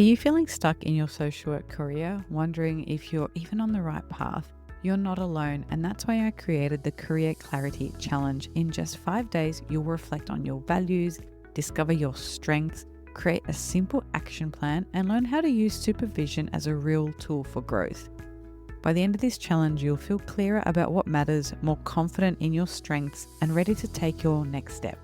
Are you feeling stuck in your social work career, wondering if you're even on the right path? You're not alone, and that's why I created the Career Clarity Challenge. In just 5 days, you'll reflect on your values, discover your strengths, create a simple action plan, and learn how to use supervision as a real tool for growth. By the end of this challenge, you'll feel clearer about what matters, more confident in your strengths, and ready to take your next step.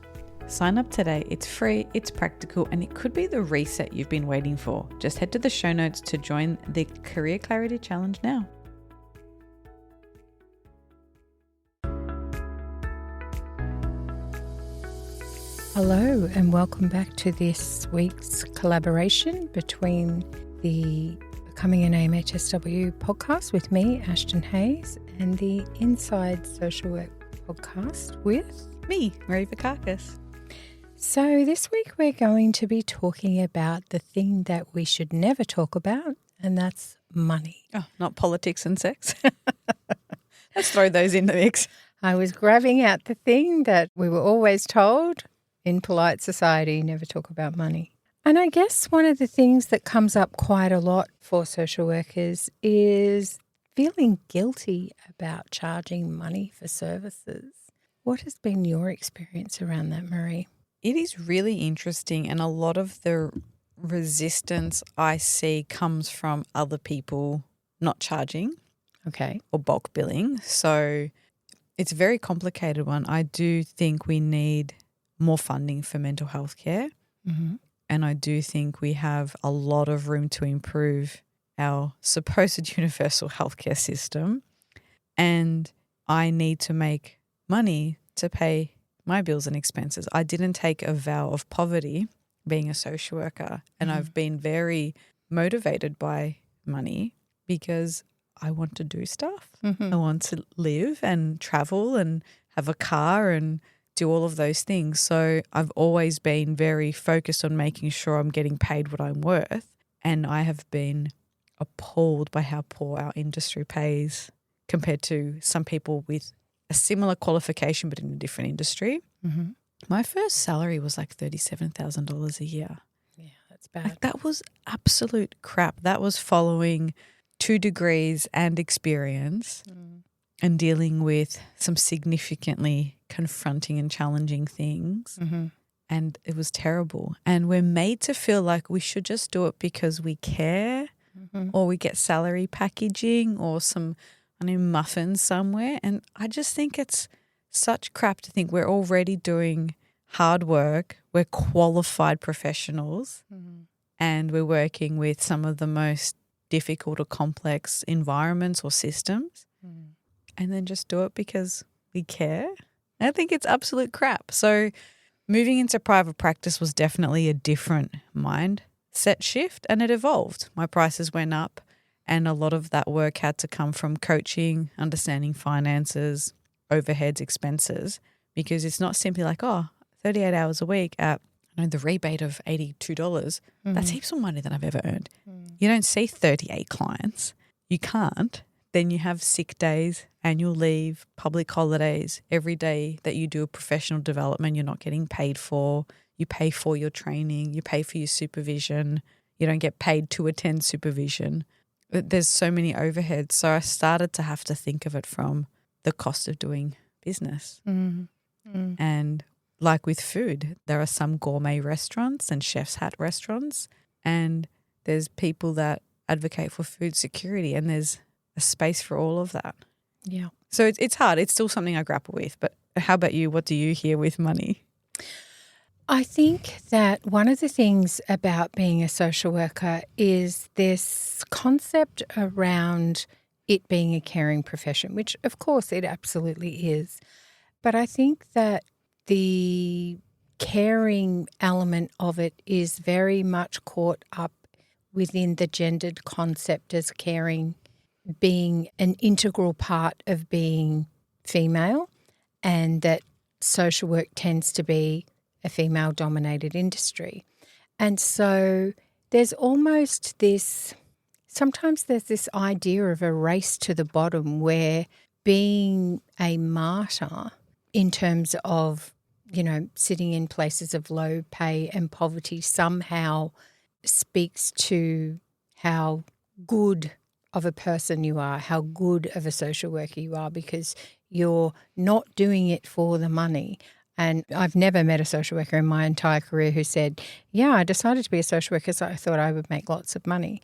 Sign up today. It's free, it's practical, and it could be the reset you've been waiting for. Just head to the show notes to join the Career Clarity Challenge now. Hello and welcome back to this week's collaboration between the Becoming an AMHSW podcast with me, Ashton Hayes, and the Inside Social Work podcast with Me, Marie Vakakis. So this week we're going to be talking about the thing that we should never talk about, and that's money. Oh, not politics and sex. Let's throw those in the mix. I was grabbing out the thing that we were always told in polite society, never talk about money. And I guess one of the things that comes up quite a lot for social workers is feeling guilty about charging money for services. What has been your experience around that, Marie? It is really interesting, and a lot of the resistance I see comes from other people not charging. Okay. Or bulk billing. So it's a very complicated one. I do think we need more funding for mental health care. Mm-hmm. And I do think we have a lot of room to improve our supposed universal healthcare system. And I need to make money to pay my bills and expenses. I didn't take a vow of poverty being a social worker, and I've been very motivated by money because I want to do stuff. Mm-hmm. I want to live and travel and have a car and do all of those things. So I've always been very focused on making sure I'm getting paid what I'm worth, and I have been appalled by how poor our industry pays compared to some people with a similar qualification but in a different industry. Mm-hmm. My first salary was like $37,000 a year. Yeah, that's bad. Like, that was absolute crap. That was following 2 degrees and experience and dealing with some significantly confronting and challenging things. Mm-hmm. And it was terrible. And we're made to feel like we should just do it because we care, or we get salary packaging or some muffins somewhere. And I just think it's such crap to think we're already doing hard work. We're qualified professionals, and we're working with some of the most difficult or complex environments or systems, and then just do it because we care. I think it's absolute crap. So moving into private practice was definitely a different mindset shift, and it evolved. My prices went up, and a lot of that work had to come from coaching, understanding finances, overheads, expenses, because it's not simply like, 38 hours a week at the rebate of $82. That's heaps more money than I've ever earned. You don't see 38 clients. You can't. Then you have sick days, annual leave, public holidays. Every day that you do a professional development, you're not getting paid for. You pay for your training. You pay for your supervision. You don't get paid to attend supervision. There's so many overheads. So I started to have to think of it from the cost of doing business. And like with food, there are some gourmet restaurants and chef's hat restaurants, and there's people that advocate for food security, and there's a space for all of that. Yeah. So it's hard. It's still something I grapple with. But how about you? What do you hear with money? I think that one of the things about being a social worker is this concept around it being a caring profession, which of course it absolutely is. But I think that the caring element of it is very much caught up within the gendered concept as caring being an integral part of being female, and that social work tends to be a female-dominated industry. And so there's almost this, sometimes there's this idea of a race to the bottom where being a martyr in terms of, sitting in places of low pay and poverty somehow speaks to how good of a person you are, how good of a social worker you are, because you're not doing it for the money. And I've never met a social worker in my entire career who said, yeah, I decided to be a social worker because I thought I would make lots of money.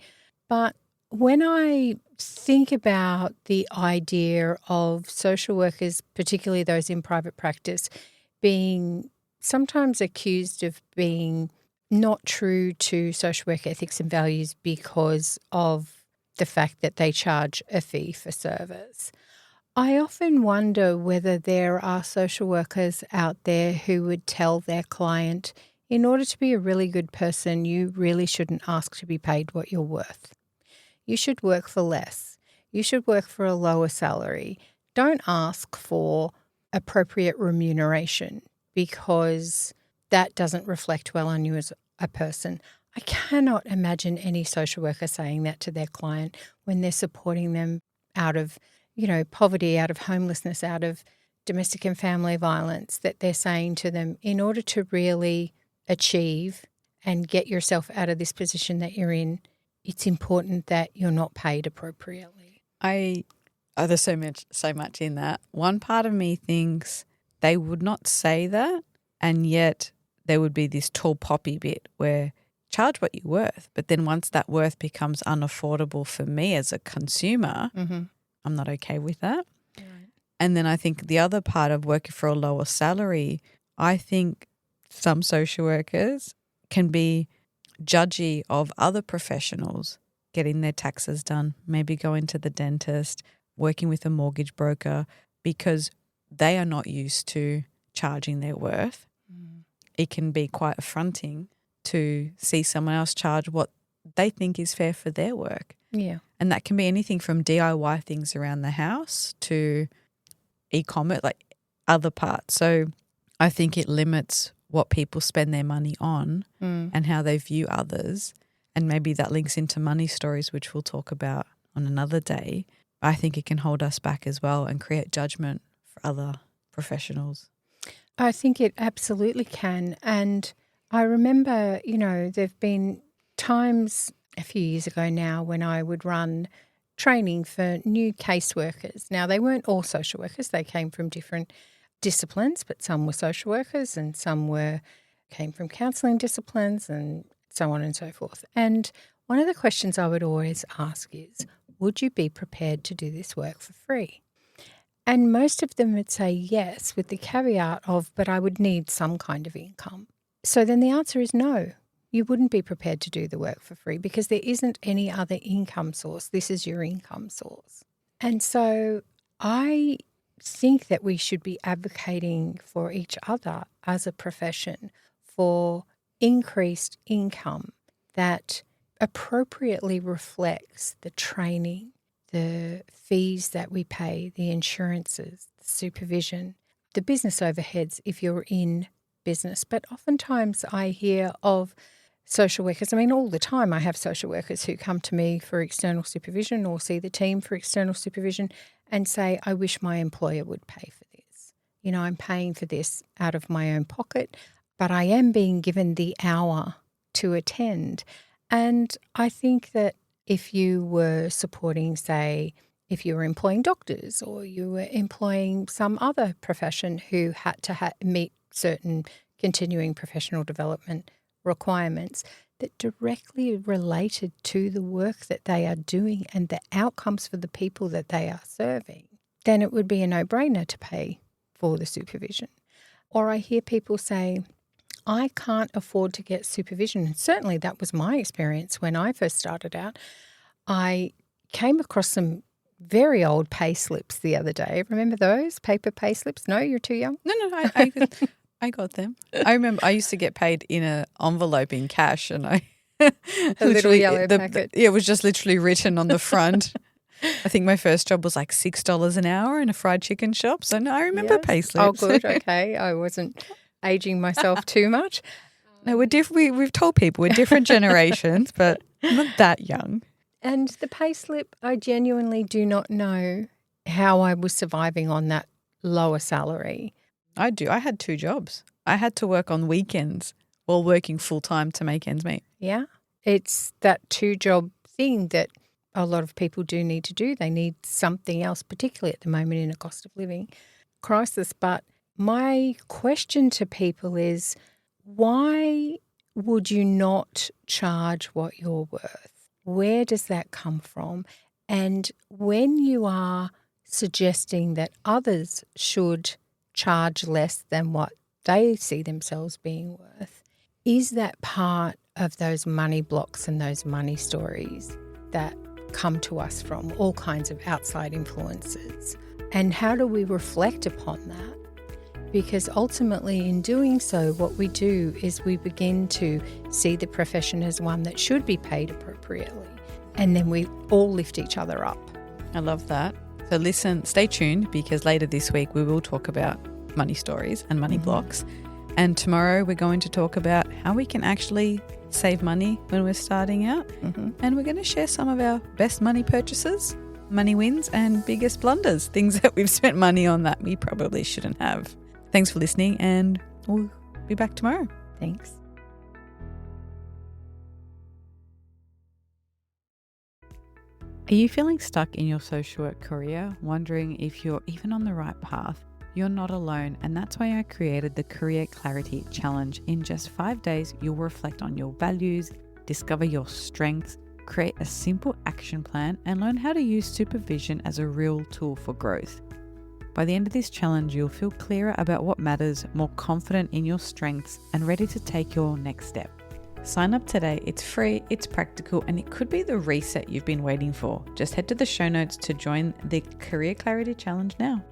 But when I think about the idea of social workers, particularly those in private practice, being sometimes accused of being not true to social work ethics and values because of the fact that they charge a fee for service, I often wonder whether there are social workers out there who would tell their client, in order to be a really good person, you really shouldn't ask to be paid what you're worth. You should work for less. You should work for a lower salary. Don't ask for appropriate remuneration because that doesn't reflect well on you as a person. I cannot imagine any social worker saying that to their client when they're supporting them out of, poverty, out of homelessness, out of domestic and family violence, that they're saying to them, in order to really achieve and get yourself out of this position that you're in, it's important that you're not paid appropriately. There's so much in that. One part of me thinks they would not say that, and yet there would be this tall poppy bit where charge what you're worth. But then once that worth becomes unaffordable for me as a consumer, I'm not okay with that. Right. And then I think the other part of working for a lower salary, I think some social workers can be judgy of other professionals getting their taxes done, maybe going to the dentist, working with a mortgage broker, because they are not used to charging their worth. It can be quite affronting to see someone else charge what they think is fair for their work. Yeah. And that can be anything from DIY things around the house to e-commerce, like other parts. So I think it limits what people spend their money on and how they view others. And maybe that links into money stories, which we'll talk about on another day. I think it can hold us back as well and create judgment for other professionals. I think it absolutely can. And I remember, there've been times a few years ago now when I would run training for new caseworkers. Now, they weren't all social workers. They came from different disciplines, but some were social workers and some came from counselling disciplines and so on and so forth. And one of the questions I would always ask is, would you be prepared to do this work for free? And most of them would say yes, with the caveat of, but I would need some kind of income. So then the answer is no. You wouldn't be prepared to do the work for free because there isn't any other income source. This is your income source. And so I think that we should be advocating for each other as a profession for increased income that appropriately reflects the training, the fees that we pay, the insurances, the supervision, the business overheads if you're in business. But oftentimes I hear of social workers, all the time I have social workers who come to me for external supervision or see the team for external supervision and say, I wish my employer would pay for this. I'm paying for this out of my own pocket, but I am being given the hour to attend. And I think that if you were supporting, say, if you were employing doctors or you were employing some other profession who had to meet certain continuing professional development requirements that directly related to the work that they are doing and the outcomes for the people that they are serving, then it would be a no-brainer to pay for the supervision. Or I hear people say, I can't afford to get supervision. And certainly that was my experience when I first started out. I came across some very old pay slips the other day. Remember those paper pay slips? No, you're too young? No, I got them. I remember I used to get paid in an envelope in cash, and a little yellow packet. It was just literally written on the front. I think my first job was like $6 an hour in a fried chicken shop. So no, I remember pay slips. Oh, good. Okay, I wasn't aging myself too much. No, we're different. We've told people we're different generations, but not that young. And the pay slip, I genuinely do not know how I was surviving on that lower salary. I do. I had 2 jobs. I had to work on weekends while working full time to make ends meet. Yeah. it's that 2-job thing that a lot of people do need to do. They need something else, particularly at the moment in a cost of living crisis. But my question to people is, why would you not charge what you're worth? Where does that come from? And when you are suggesting that others should charge less than what they see themselves being worth, is that part of those money blocks and those money stories that come to us from all kinds of outside influences? And how do we reflect upon that? Because ultimately in doing so, what we do is we begin to see the profession as one that should be paid appropriately. And then we all lift each other up. I love that. So listen, stay tuned, because later this week we will talk about money stories and money blocks. And tomorrow we're going to talk about how we can actually save money when we're starting out. And we're going to share some of our best money purchases, money wins, and biggest blunders, things that we've spent money on that we probably shouldn't have. Thanks for listening, and we'll be back tomorrow. Thanks. Are you feeling stuck in your social work career, wondering if you're even on the right path? You're not alone, and that's why I created the Career Clarity Challenge. In just 5 days, you'll reflect on your values, discover your strengths, create a simple action plan, and learn how to use supervision as a real tool for growth. By the end of this challenge, you'll feel clearer about what matters, more confident in your strengths, and ready to take your next step. Sign up today. It's free, it's practical, and it could be the reset you've been waiting for. Just head to the show notes to join the Career Clarity Challenge now.